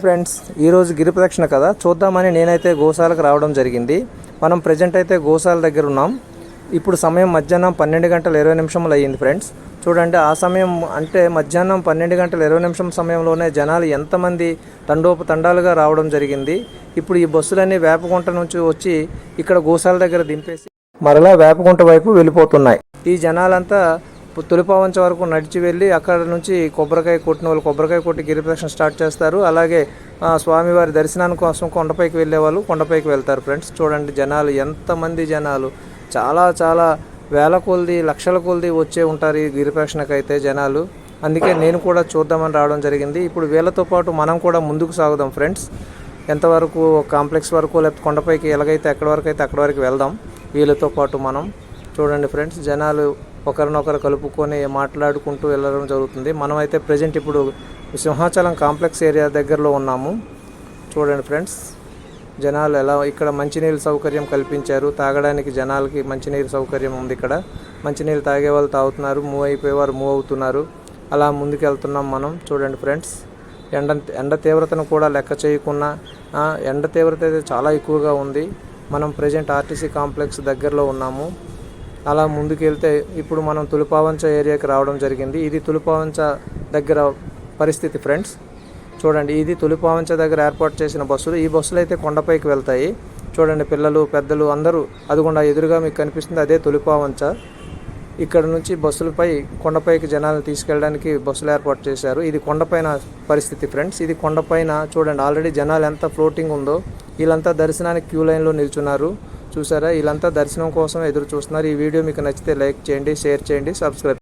Friends, ఈరోజు గిరి ప్రదక్షిణ కదా చూద్దామని నేనైతే గోశాలకు రావడం జరిగింది. మనం ప్రజెంట్ అయితే గోశాల దగ్గర ఉన్నాం. ఇప్పుడు సమయం మధ్యాహ్నం 12:20 అయ్యింది ఫ్రెండ్స్. చూడండి, ఆ సమయం అంటే మధ్యాహ్నం 12:20 సమయంలోనే జనాలు ఎంతమంది తండోపతండాలుగా రావడం జరిగింది. ఇప్పుడు ఈ బస్సులన్నీ వేపగుంట నుంచి వచ్చి ఇక్కడ గోశాల దగ్గర దింపేసి మరలా వేపగుంట వైపు వెళ్ళిపోతున్నాయి. ఈ జనాలంతా తొలిపావంచ వరకు నడిచి వెళ్ళి అక్కడ నుంచి కొబ్బరికాయ కొట్టిన వాళ్ళు కొబ్బరికాయ కొట్టి గిరి ప్రదక్షిణ స్టార్ట్ చేస్తారు. అలాగే స్వామివారి దర్శనానికి కోసం కొండపైకి వెళ్ళే వాళ్ళు కొండపైకి వెళ్తారు. ఫ్రెండ్స్ చూడండి, జనాలు ఎంతమంది జనాలు, చాలా చాలా వేల కొలది లక్షల కొలది వచ్చే ఉంటారు ఈ గిరి ప్రదక్షిణకు అయితే జనాలు. అందుకే నేను కూడా చూద్దామని రావడం జరిగింది. ఇప్పుడు వీళ్ళతో పాటు మనం కూడా ముందుకు సాగుదాం ఫ్రెండ్స్. ఎంతవరకు కాంప్లెక్స్ వరకు లేకపోతే కొండపైకి ఎలాగైతే ఎక్కడి వరకు అయితే అక్కడి వరకు వెళ్దాం వీళ్ళతో పాటు మనం. చూడండి ఫ్రెండ్స్, జనాలు ఒకరినొకరు కలుపుకొని మాట్లాడుకుంటూ వెళ్ళడం జరుగుతుంది. మనమైతే ప్రజెంట్ ఇప్పుడు సింహాచలం కాంప్లెక్స్ ఏరియా దగ్గరలో ఉన్నాము. చూడండి ఫ్రెండ్స్, జనాలు ఎలా ఇక్కడ మంచినీళ్ళ సౌకర్యం కల్పించారు. తాగడానికి జనాలకి మంచినీరు సౌకర్యం ఉంది. ఇక్కడ మంచినీళ్ళు తాగే వాళ్ళు తాగుతున్నారు, మూవ్ అయిపోయేవారు మూవ్ అవుతున్నారు. అలా ముందుకు వెళ్తున్నాం మనం. చూడండి ఫ్రెండ్స్, ఎండ తీవ్రతను కూడా లెక్క చేయకుండా ఎండ తీవ్రత అయితే చాలా ఎక్కువగా ఉంది. మనం ప్రజెంట్ ఆర్టీసీ కాంప్లెక్స్ దగ్గరలో ఉన్నాము. అలా ముందుకు వెళ్తే ఇప్పుడు మనం తులిపావంచ ఏరియాకి రావడం జరిగింది. ఇది తులిపావంచ దగ్గర పరిస్థితి ఫ్రెండ్స్. చూడండి, ఇది తులిపావంచ దగ్గర ఏర్పాటు చేసిన బస్సులు. ఈ బస్సులు అయితే కొండపైకి వెళ్తాయి. చూడండి, పిల్లలు పెద్దలు అందరూ అదిగుండా ఎదురుగా మీకు కనిపిస్తుంది, అదే తులిపావంచ. ఇక్కడ నుంచి బస్సులపై కొండపైకి జనాలను తీసుకెళ్ళడానికి బస్సులు ఏర్పాటు చేశారు. ఇది కొండపైన పరిస్థితి ఫ్రెండ్స్. ఇది కొండపైన చూడండి, ఆల్రెడీ జనాలు ఎంత ఫ్లోటింగ్ ఉందో. వీళ్ళంతా దర్శనానికి క్యూ లైన్లో నిల్చున్నారు. చూసారా, వీళ్ళంతా దర్శనం కోసం ఎదురు చూస్తున్నారు. ఈ వీడియో మీకు నచ్చితే లైక్ చేయండి, షేర్ చేయండి, సబ్స్క్రైబ్.